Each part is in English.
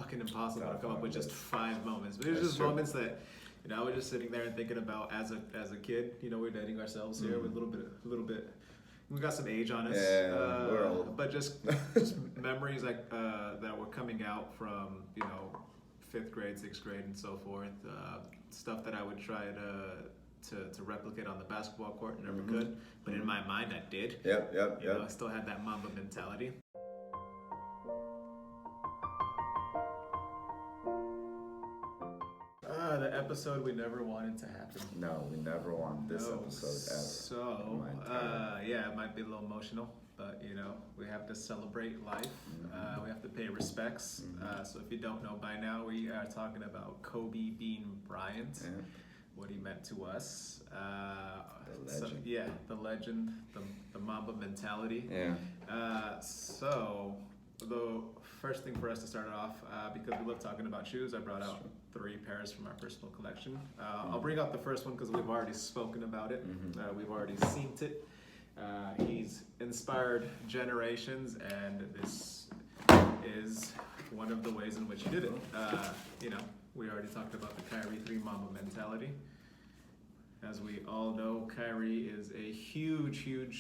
fucking impossible to come up with just 5 moments. But it was just moments that, you know, I was just sitting there and thinking about as a kid. You know, we're dating ourselves here with a little bit. We got some age on us. Yeah, we're old. But just memories like that were coming out from, you know, 5th grade, 6th grade, and so forth. Stuff that I would try to replicate on the basketball court and never could. But in my mind, I did. Yep. You know, I still had that Mamba mentality. The episode we never wanted to happen. No, we never wanted this episode ever. So, yeah, it might be a little emotional, but you know, we have to celebrate life. We have to pay respects. So if you don't know by now, we are talking about Kobe Bryant. Yeah. What he meant to us. The legend. The legend, the Mamba mentality. Yeah. So the first thing for us to start off, because we love talking about shoes, I brought out 3 pairs from our personal collection. I'll bring out the first one because we've already spoken about it. We've already seen it. He's inspired generations, and this is one of the ways in which he did it. You know, we already talked about the Kyrie 3 Mamba mentality. As we all know, Kyrie is a huge fan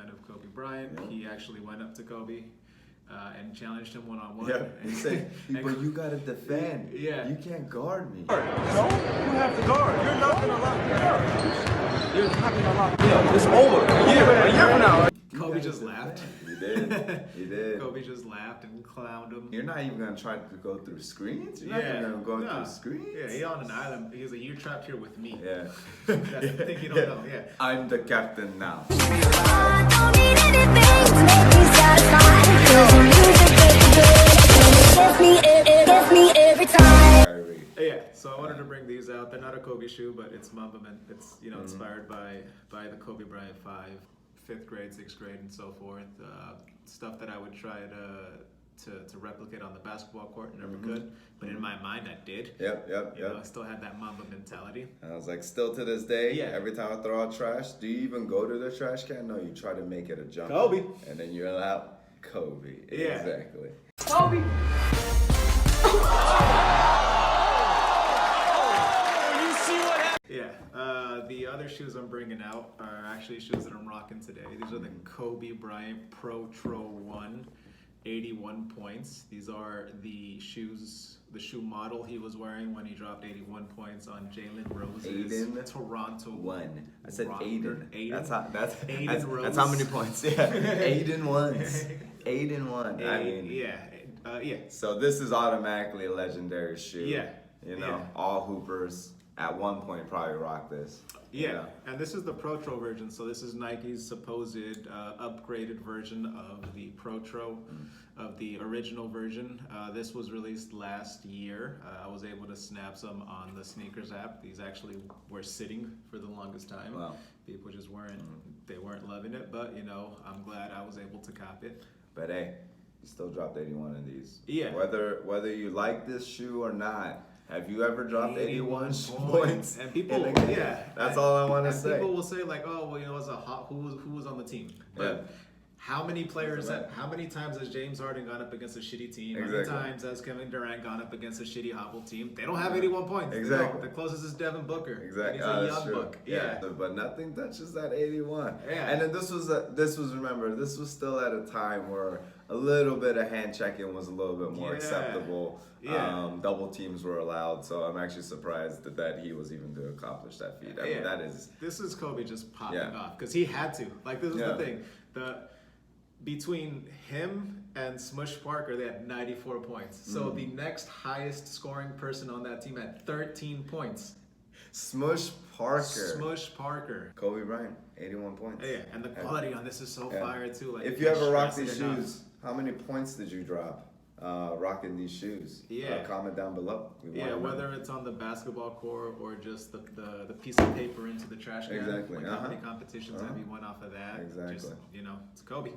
of Kobe Bryant. He actually went up to Kobe and challenged him one-on-one. Yeah, he said, but you gotta defend. Yeah. You can't guard me. No, you have to guard. You're not gonna lock me up. You're not gonna lock me up. It's over. A year from now. Kobe just laughed. He did. He did. Kobe just laughed and clowned him. You're not even gonna try to go through screens? You're not even gonna go through screens? Yeah, he's on an island. He's like, you're trapped here with me. Yeah. That's the thing you don't know. Yeah. I'm the captain now. I don't need anything to make me satisfied. 'Cause your music gets me every time. Yeah, so I wanted to bring these out. They're not a Kobe shoe, but it's Mamba. It's, you know, inspired by the Kobe Bryant 5, 5th grade, 6th grade, and so forth. Stuff that I would try to replicate on the basketball court and never could. But in my mind, I did. Yep. You know, I still had that Mamba mentality. I was like, still to this day, every time I throw out trash, do you even go to the trash can? No, you try to make it a jump. Kobe. And then you're out. Kobe. Yeah. Exactly. Kobe. The other shoes I'm bringing out are actually shoes that I'm rocking today. These are the Kobe Bryant Pro Tro 1, 81 points. These are the shoes, the shoe model he was wearing when he dropped 81 points on Jalen Rose's Toronto 1. I said Aiden. Aiden That's how many points. Yeah. Aiden ones. Aiden 1. I mean, yeah. So this is automatically a legendary shoe. Yeah. You know, all hoopers at one point probably rock this. Yeah, you know? And this is the Pro Tro version. So this is Nike's supposed upgraded version of the Pro Tro, of the original version. This was released last year. I was able to snap some on the sneakers app. These actually were sitting for the longest time. Wow. People just weren't loving it, but you know, I'm glad I was able to cop it. But hey, you still dropped 81 in these. Yeah. Whether you like this shoe or not, have you ever dropped 81 points? And people, that's all I want to say. People will say like, oh, well, you know, it's who was on the team, but how many players? How many times has James Harden gone up against a shitty team? Exactly. How many times has Kevin Durant gone up against a shitty hobble team? They don't have 81 points. Exactly. No, the closest is Devin Booker. Exactly. And he's a young book. Yeah. But nothing touches that 81. Yeah. And then this was still at a time where a little bit of hand checking was a little bit more acceptable. Yeah. Double teams were allowed, so I'm actually surprised that he was even to accomplish that feat. I mean, that is. This is Kobe just popping off because he had to. Like, this is the thing. Between him and Smush Parker, they had 94 points. So the next highest scoring person on that team had 13 points. Smush Parker. Kobe Bryant, 81 points. Yeah, and the quality on this is so fire too. Like, if you ever rock these shoes, how many points did you drop rocking these shoes? Comment down below. Whether it's on the basketball court or just the piece of paper into the trash can. Exactly. Like how many competitions have you won off of that? Exactly. Just, you know, it's Kobe.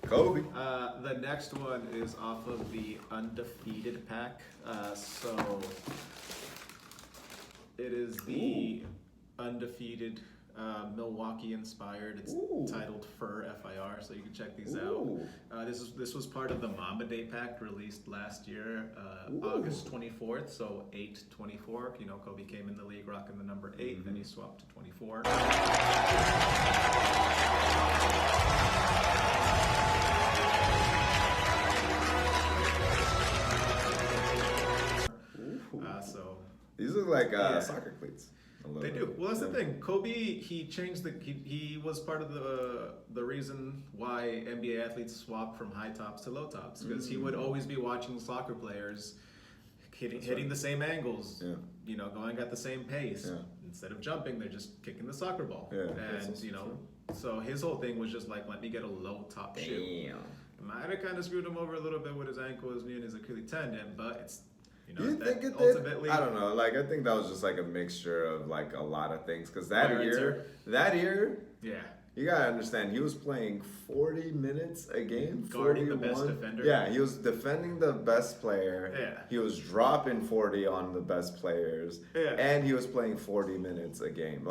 The next one is off of the Undefeated pack. So it is the Undefeated Milwaukee inspired. It's Ooh. titled Fur, FIR, so you can check these Ooh. out. This was part of the Mamba Day pack released last year, Ooh. August 24th, so 8/24. You know, Kobe came in the league rocking the number 8, then he swapped to 24. So These look like soccer cleats. A little they bit. do. Well, that's the thing. Kobe, he changed he was part of the reason why NBA athletes swapped from high tops to low tops, because he would always be watching soccer players hitting the same angles, you know, going at the same pace. Yeah. Instead of jumping, they're just kicking the soccer ball. Yeah, and that's you know, true. so his whole thing was just like, let me get a low top shoe. Might have kind of screwed him over a little bit with his ankle, his knee, and his Achilles tendon, but it's, you know, You that think it ultimately, did? I don't know. Like, I think that was just like a mixture of like a lot of things. Because that Wear and year, yeah. you gotta understand, he was playing 40 minutes a game. Guarding the 41. best defender. Yeah, he was defending the best player. Yeah. He was dropping 40 on the best players. Yeah. And he was playing 40 minutes a game.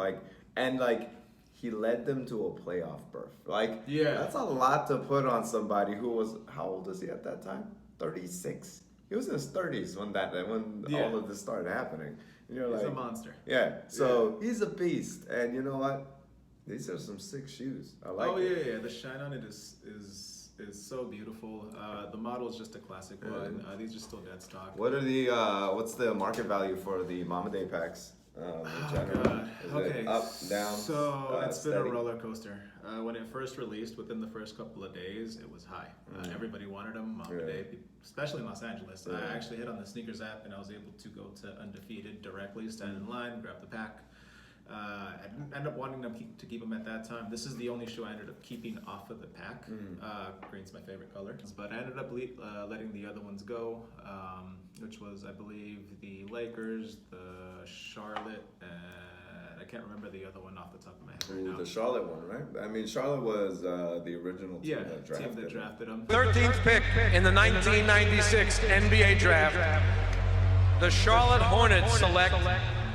He led them to a playoff berth. Like, Yeah. that's a lot to put on somebody who was, how old was he at that time? 36. He was in his 30s when Yeah. all of this started happening. And you're He's like, a monster. yeah. So he's a beast. And you know what? These are some sick shoes. I like it. Yeah. The shine on it is so beautiful. The model is just a classic one. These are still dead stock. What are the what's the market value for the Mama Day packs? In general? God. Is Okay. it up, down? So it's been steady? a roller coaster. When it first released, within the first couple of days, it was high. Everybody wanted them. Mama Day, especially in Los Angeles. I actually hit on the sneakers app, and I was able to go to Undefeated directly, stand in line, grab the pack. I didn't end up wanting them to keep them at that time. This is the only shoe I ended up keeping off of the pack. Green's my favorite color, but I ended up letting the other ones go, which was, I believe, the Lakers, the Charlotte, and I can't remember the other one off the top of my head right now. The Charlotte one, right? I mean, Charlotte was the original team Yeah, that team drafted that him. drafted them. 13th pick in the 1996 NBA draft, the Charlotte Hornets select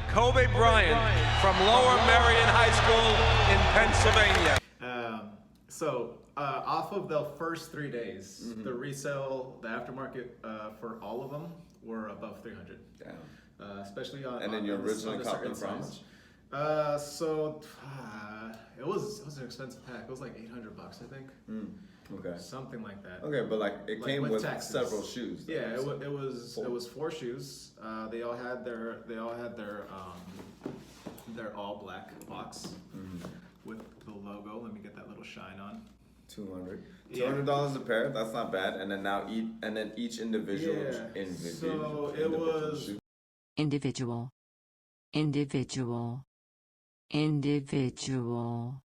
Kobe Bryant from Lower Merion High School in Pennsylvania. Off of the first 3 days, the resale, the aftermarket for all of them were above 300. Damn. Especially on. And then you originally caught them from it was an expensive pack. It was like $800, I think. Okay. Something like that. Okay, but like it Like came with taxes. several shoes. Though, Yeah, so- it was 4 shoes. They all had their all black box with the logo. Let me get that little shine on. $200. Yeah. $200 a pair. That's not bad. And then each individual. Yeah. So it was individual, individual, individual.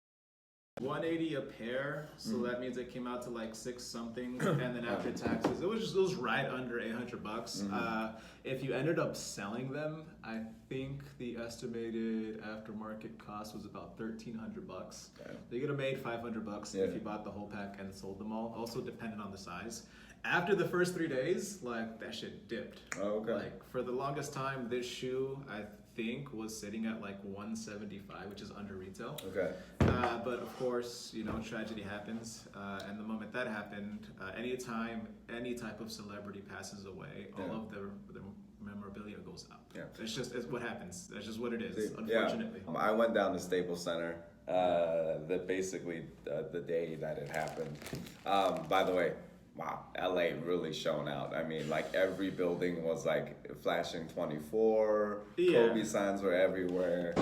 $180 a pair, so that means it came out to like 6 something, and then after taxes, it was right under $800. If you ended up selling them, I think the estimated aftermarket cost was about $1,300. You could have made $500 if you bought the whole pack and sold them all. Also dependent on the size. After the first 3 days, like that shit dipped. Oh, okay. Like for the longest time, this shoe I think was sitting at like $175, which is under retail. Okay. But of course, you know, tragedy happens, and the moment that happened, anytime any type of celebrity passes away, all of their memorabilia goes up. Yeah. It's what happens. That's just what it is, unfortunately. Yeah. I went down to Staples Center the day that it happened. By the way, wow, LA really shone out. I mean, like every building was like flashing 24. Yeah. Kobe signs were everywhere.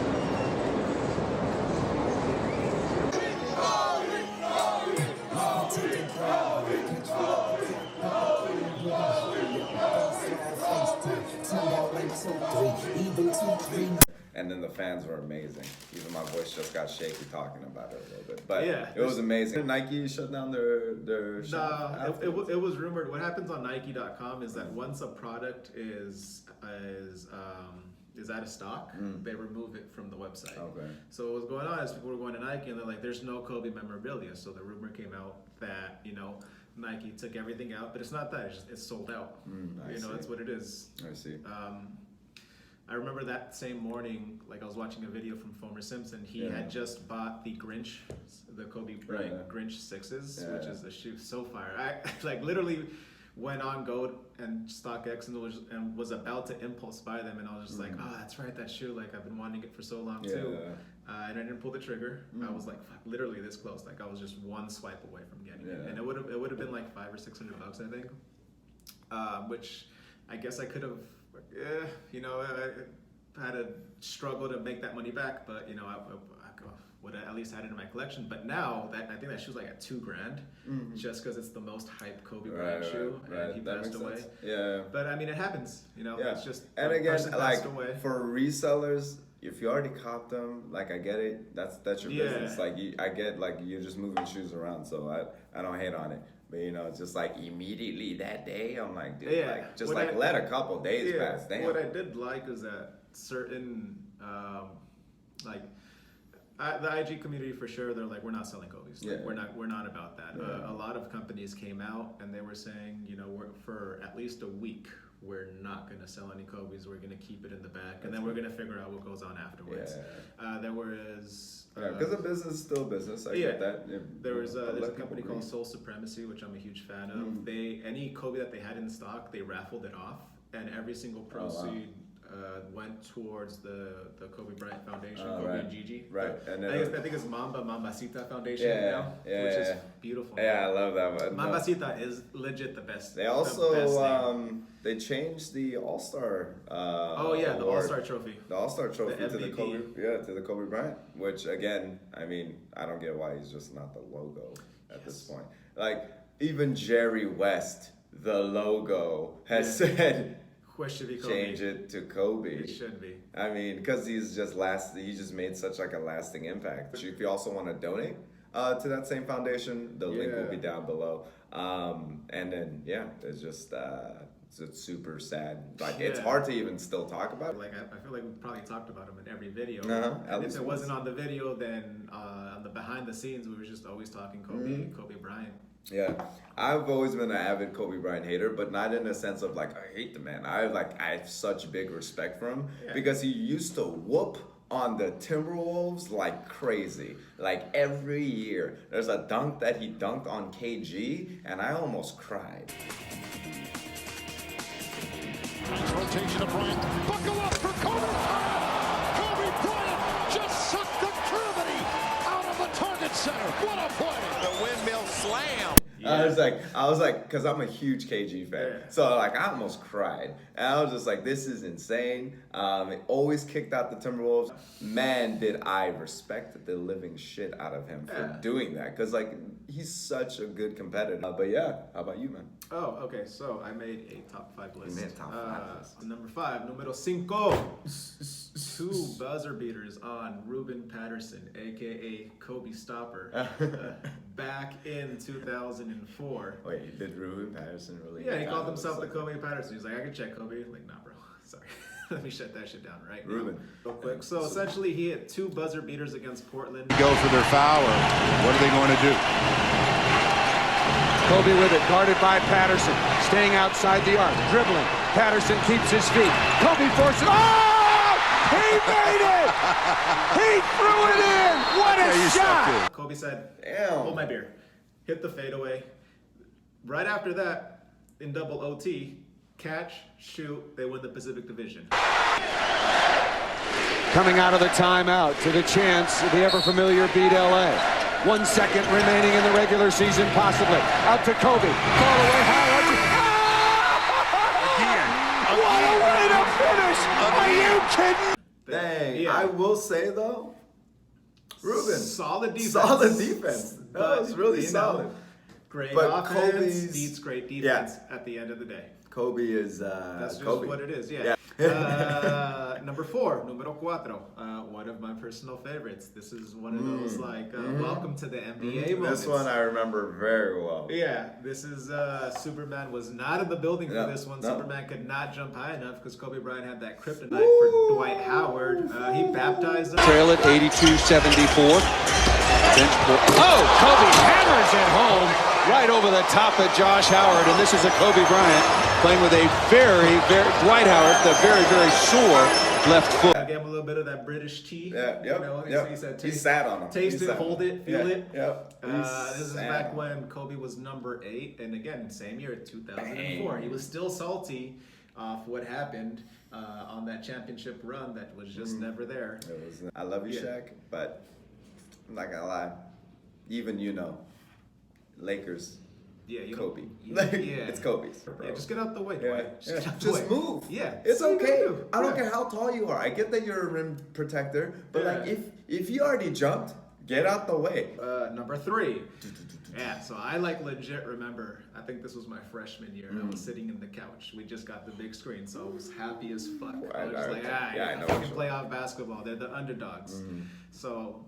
And then the fans were amazing. Even my voice just got shaky talking about it a little bit. But Yeah. it was amazing. Nike shut down their shop. Nah, it was rumored. What happens on Nike.com is that once a product is out of stock, they remove it from the website. Okay. So what was going on is people were going to Nike and they're like, "There's no Kobe memorabilia." So the rumor came out that Nike took everything out, but it's not that. It's sold out. I That's see. what it is. I see. I remember that same morning, like I was watching a video from Homer Simpson. He had just bought the Kobe Bryant Grinch 6s, which is a shoe so fire. I like literally went on Go and StockX and was about to impulse buy them, and I was just like, oh, that's right, that shoe. Like I've been wanting it for so long too. And I didn't pull the trigger. I was like, fuck, literally this close. Like I was just one swipe away from getting it, and it would have been like $500 or $600, I think. Which I guess I could have, you know, I had to struggle to make that money back, but you know, I would have at least had it in my collection. But now I think that shoe's like at $2,000, just because it's the most hyped Kobe Bryant shoe, and he passed away. Sense. Yeah. But I mean, it happens. You know, it's just and again, like away. For resellers, if you already copped them, like I get it. That's your business. Like I get like you're just moving shoes around, so I don't hate on it. But you know, it's just like immediately that day, I'm like, dude, like just like let a couple days pass. Damn. What I did like is that certain like the IG community for sure, they're like, we're not selling Kobe's. Like, we're not about that. A lot of companies came out and they were saying, you know, for at least a week, we're not going to sell any Kobe's. We're going to keep it in the back, and then we're going to figure out what goes on afterwards. There was because a business is still business. I get that. There's a company called Soul Supremacy, which I'm a huge fan of. Any Kobe that they had in stock, they raffled it off, and every single proceed went towards the Kobe Bryant Foundation, Kobe and Gigi. Right. And I think it's Mambasita Foundation now, which is beautiful. Yeah, I love that one. Mambasita is legit the best. They also they changed the All-Star the award. All-Star trophy. The All-Star trophy The to the Kobe Bryant, which again, I mean, I don't get why he's just not the logo at this point. Like even Jerry West, the logo, has said change it to Kobe. It should be. I mean, because he just made such like a lasting impact. If you also want to donate to that same foundation, the link will be down below. And then it's just it's super sad. Like it's hard to even still talk about. Like I feel like we probably talked about him in every video. And if it wasn't on the video, then on the behind the scenes, we were just always talking Kobe Bryant. Yeah, I've always been an avid Kobe Bryant hater, but not in the sense of like I hate the man. I have such big respect for him because he used to whoop on the Timberwolves like crazy. Like every year, there's a dunk that he dunked on KG, and I almost cried. Nice rotation of Bryant. Buckle up for Kobe Bryant! Kobe Bryant just sucked the gravity out of the target center. What a play! The windmill slam. I was like, because I'm a huge KG fan. So like I almost cried. And I was just like, this is insane. It always kicked out the Timberwolves. Man, did I respect the living shit out of him for doing that. Because like he's such a good competitor. But how about you, man? Oh, okay. So I made a top 5 list. You made a top 5 list. Number 5, numero 5. 2 buzzer beaters on Ruben Patterson, aka Kobe Stopper, back in 2004. Wait, did Ruben Patterson really? Yeah, he called himself the Kobe Patterson. He's like, I can check Kobe. I'm like, nah, bro. Sorry. Let me shut that shit down right now. Ruben. Real quick. So essentially, he hit 2 buzzer beaters against Portland. Go for their foul, or what are they going to do? Kobe with it, guarded by Patterson, staying outside the arc, dribbling. Patterson keeps his feet. Kobe forces. Oh! He made it! He threw it in! What a shot! Kobe said, damn, hold my beer. Hit the fadeaway. Right after that, in double OT, catch, shoot, they win the Pacific Division. Coming out of the timeout to the chance, the ever-familiar beat LA. 1 second remaining in the regular season, possibly. Out to Kobe. Fall away, high. What a way to finish! Are you kidding? Dang, I will say though, Ruben, solid defense. That was really solid. Great but offense Kobe's beats great defense at the end of the day. Kobe is that's just Kobe. what it is. Number 4, numero 4. One of my personal favorites. This is one of those like welcome to the NBA moments. This one I remember very well. Yeah, this is Superman was not in the building for this one. Superman could not jump high enough because Kobe Bryant had that kryptonite for Dwight Howard. He baptized him. Trail at 82-74. Oh, Kobe hammers it home right over the top of Josh Howard, and this is a Kobe Bryant playing with a very Dwight Howard, the very sore left foot. I gave him a little bit of that British tea. Yeah, You know, he said, he sat on him. Taste it, hold it, feel it. Yep. This is back when Kobe was number 8, and again, same year, 2004. He was still salty off what happened on that championship run that was just never there. I love you, Shaq, but I'm not gonna lie. Even Lakers. Yeah, Kobe. Yeah. It's Kobe's. Bro. Yeah, just get out the way. Yeah. Just move. Yeah, it's okay. I don't Yeah. care how tall you are. I get that you're a rim protector, but like if you already jumped, get out the way. Number 3. Yeah, so I legit remember, I think this was my freshman year. I was sitting in the couch. We just got the big screen, so I was happy as fuck. I was just like, I can play off basketball. They're the underdogs. So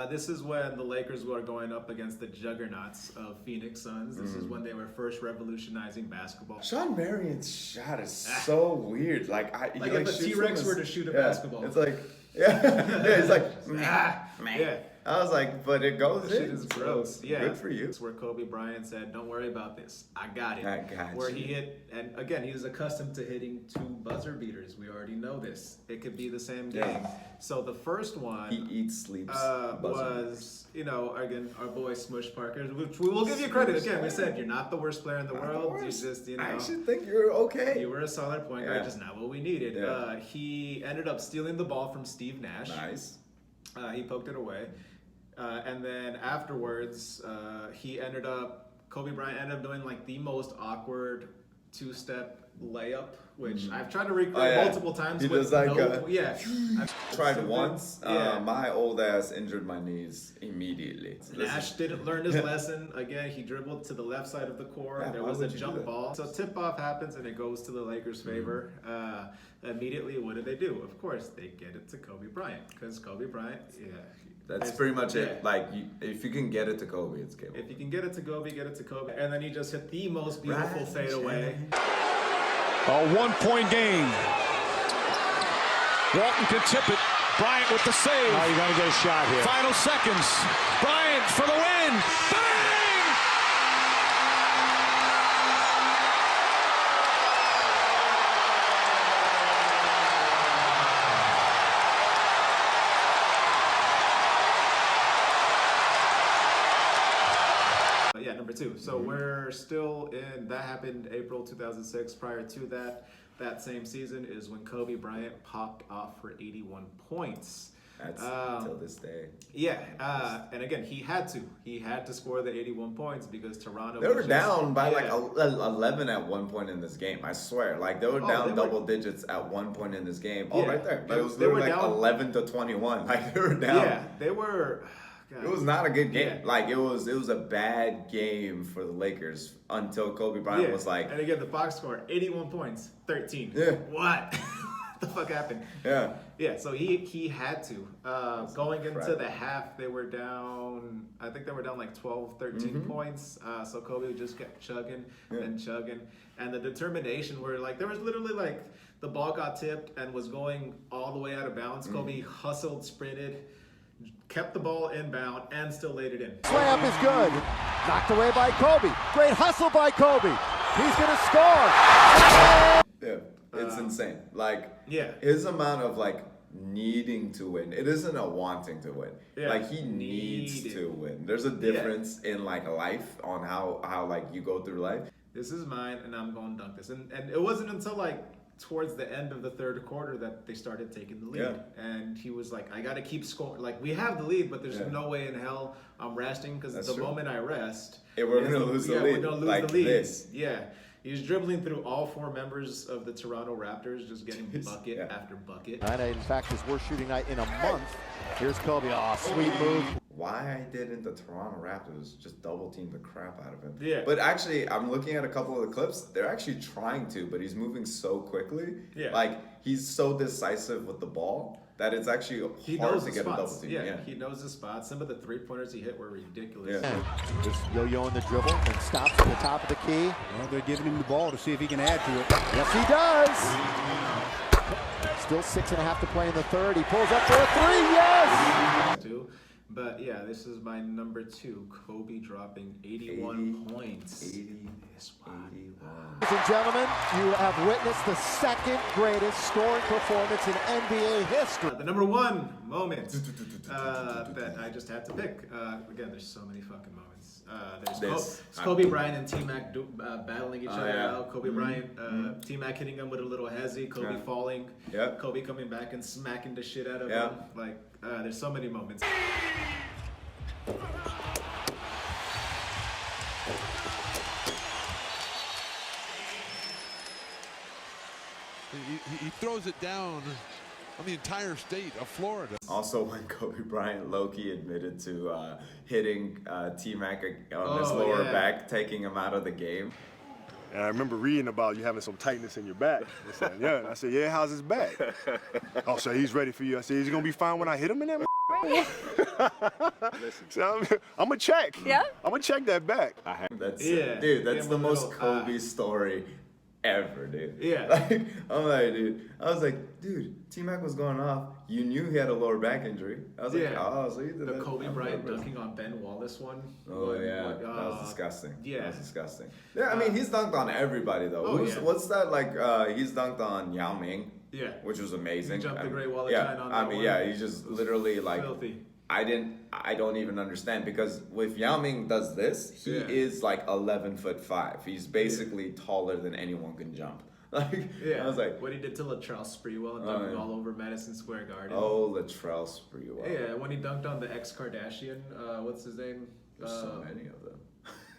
this is when the Lakers were going up against the juggernauts of Phoenix Suns. This is when they were first revolutionizing basketball. Sean Marion's shot is so weird. Like if a T-Rex were to shoot a basketball. It's like, it's like, Yeah. I was like, but it goes in. Shit is gross. Yeah. Good for you. It's where Kobe Bryant said, "Don't worry about this. I got it." I got where you. he hit, and again, he was accustomed to hitting 2 buzzer beaters. We already know this. It could be the same game. So the first one He eats, sleeps, was, again, our boy Smush Parker, which we will give you credit. Again, we said you're not the worst player in the world. You just, I actually think you're okay. You were a solid point guard, just not what we needed. Yeah. He ended up stealing the ball from Steve Nash. Nice. He poked it away. And then afterwards, Kobe Bryant ended up doing the most awkward 2-step layup, which I've tried to recreate multiple times. He with does tried once. My old ass injured my knees immediately. Nash didn't learn his lesson. Again, he dribbled to the left side of the court. There was a jump ball. So tip-off happens, and it goes to the Lakers' favor. Immediately, what do? Of course, they get it to Kobe Bryant, because Kobe Bryant, that's pretty much it. If you can get it to Kobe, it's Kobe. If you can get it to Kobe, get it to Kobe. And then he just hit the most beautiful fadeaway. A 1-point game. Walton can tip it. Bryant with the save. Oh, you got to get a shot here. Final seconds. Bryant for the win. Bang! Number 2. So we're still in, that happened April 2006. Prior to that same season is when Kobe Bryant popped off for 81 points. That's until this day. Yeah, and again, he had to score the 81 points because Toronto. They were down by 11 at one point in this game. I swear, they were down double digits at one point in this game. Oh, right there. They were down 11 to 21. They were down. Yeah, they were. God. It was not a good game. It was a bad game for the Lakers until Kobe Bryant was like. And again, the box score 81 points, 13. Yeah. What? The fuck happened? Yeah. Yeah. So he had to. Going into the half, they were down. I think they were down 12, 13 points. So Kobe just kept chugging and chugging, and the determination where there was literally the ball got tipped and was going all the way out of bounds. Kobe hustled, sprinted, kept the ball inbound, and still laid it in. Slam is good. Knocked away by Kobe. Great hustle by Kobe. He's going to score. Yeah, it's insane. Yeah. His amount of needing to win. It isn't a wanting to win. Yeah. He needs to win. There's a difference in life on how you go through life. This is mine, and I'm going to dunk this. And it wasn't until towards the end of the third quarter that they started taking the lead. Yeah. And he was like, I got to keep scoring. We have the lead, but there's no way in hell I'm resting, because the moment I rest, we're going to lose the lead. We're going to lose the lead. This. Yeah. He was dribbling through all 4 members of the Toronto Raptors, just getting bucket after bucket. And in fact, his worst shooting night in a month. Here's Kobe. Oh, sweet move. Why didn't the Toronto Raptors just double team the crap out of him? Yeah. But actually, I'm looking at a couple of the clips. They're actually trying to, but he's moving so quickly. Yeah. He's so decisive with the ball that it's actually hard to get a double team. Yeah, he knows the spots. Some of the 3-pointers he hit were ridiculous. Yeah. Just yo-yoing the dribble and stops at the top of the key. Well, they're giving him the ball to see if he can add to it. Yes, he does. Still 6.5 to play in the third. He pulls up for a 3. Yes. But yeah, this is my number 2. Kobe dropping 81 points. 81. Ladies and gentlemen, you have witnessed the second greatest scoring performance in NBA history. The number 1 moment that I just had to pick. Again, there's so many fucking moments. There's Kobe Bryant and T-Mac battling each other out. Kobe Bryant, T-Mac hitting him with a little hezzy. Kobe falling. Yep. Kobe coming back and smacking the shit out of him. Like, there's so many moments. He throws it down on the entire state of Florida. Also, when Kobe Bryant low-key admitted to hitting T-Mac on his lower back, taking him out of the game. And I remember reading about you having some tightness in your back. I said, yeah. And I said, yeah, how's his back? Oh, so he's ready for you. I said, is he going to be fine when I hit him in that? Listen, so I'm going to check. Yeah? I'm going to check that back. Dude, that's the most Kobe story ever, dude. Yeah. Like, I'm like, dude. I was like, dude, T-Mac was going off. You knew he had a lower back injury. I was like, oh, so you did the Kobe Bryant dunking on Ben Wallace one. Oh, yeah. That was disgusting. Yeah. That was disgusting. Yeah, I mean, he's dunked on everybody, though. What's that, like, he's dunked on Yao Ming. Yeah. Which was amazing. He jumped the Great Wall of China on that one. Yeah, he just literally, like, filthy. I don't even understand, because if Yao Ming does this, he is like 11'5". He's basically taller than anyone can jump. Like, I was like, what he did to Latrell Sprewell and dunking all over Madison Square Garden. Oh, Latrell Sprewell. Yeah, when he dunked on the ex-Kardashian, what's his name? There's so many of them.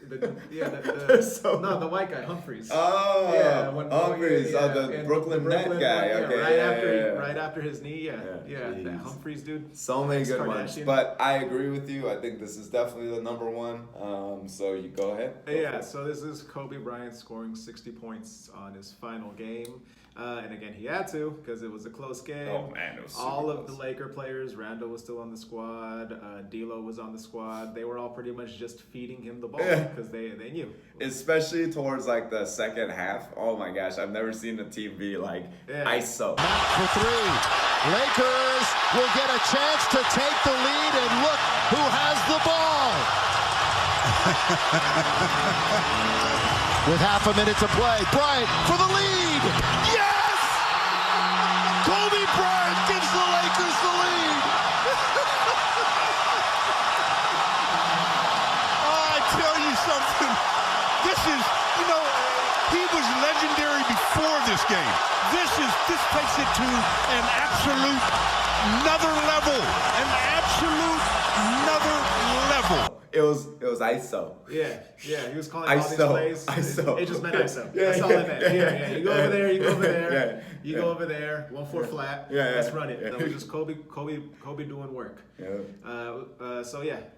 The white guy, Humphries. Oh, yeah, Humphries, the Brooklyn Net guy. Okay, right after his knee, that Humphries dude. So many good ones, but I agree with you. I think this is definitely the number 1. So you go ahead. So this is Kobe Bryant scoring 60 points on his final game. And again, he had to, because it was a close game. Oh man, it was super all of close. the Laker players, Randall was still on the squad, D'Lo was on the squad. They were all pretty much just feeding him the ball because they knew. Especially towards like the second half. Oh my gosh, I've never seen a team be like ISO. For 3. Lakers will get a chance to take the lead, and look who has the ball. With half a minute to play, Bryant for the lead. Yes! Kobe Bryant gives the Lakers the lead. Oh, I tell you something. This is, he was legendary before this game. This takes it to an absolute another level. An absolute another level. It was ISO. Yeah, he was calling all these plays. ISO. It just meant ISO. That's all it meant. Yeah. You go over there, you go over there, you go over there. 1-4 flat. Let's run it. That was just Kobe doing work.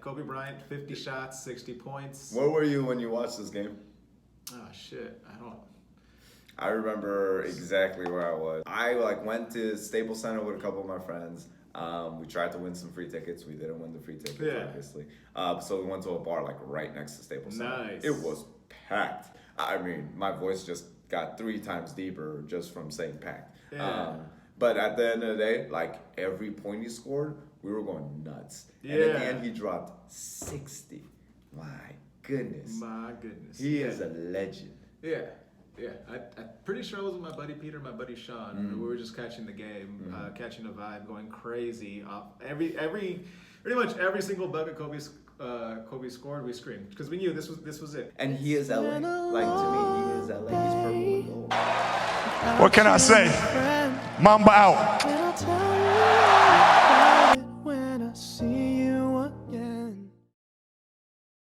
Kobe Bryant, 50 shots, 60 points. Where were you when you watched this game? Oh shit, I remember exactly where I was. I went to Staples Center with a couple of my friends. We tried to win some free tickets. We didn't win the free tickets, obviously. So we went to a bar right next to Staples Center. Nice. It was packed. I mean, my voice just got 3 times deeper just from saying packed. Yeah. But at the end of the day, every point he scored, we were going nuts. And at the end, he dropped 60. My goodness. He is a legend. Yeah. I'm pretty sure it was with my buddy Peter, my buddy Sean. We were just catching the game, catching a vibe, going crazy. Pretty much every single bucket Kobe scored, we screamed because we knew this was it. And he is LA. To me, he is LA. He's purple and gold. What can I say? Mamba out.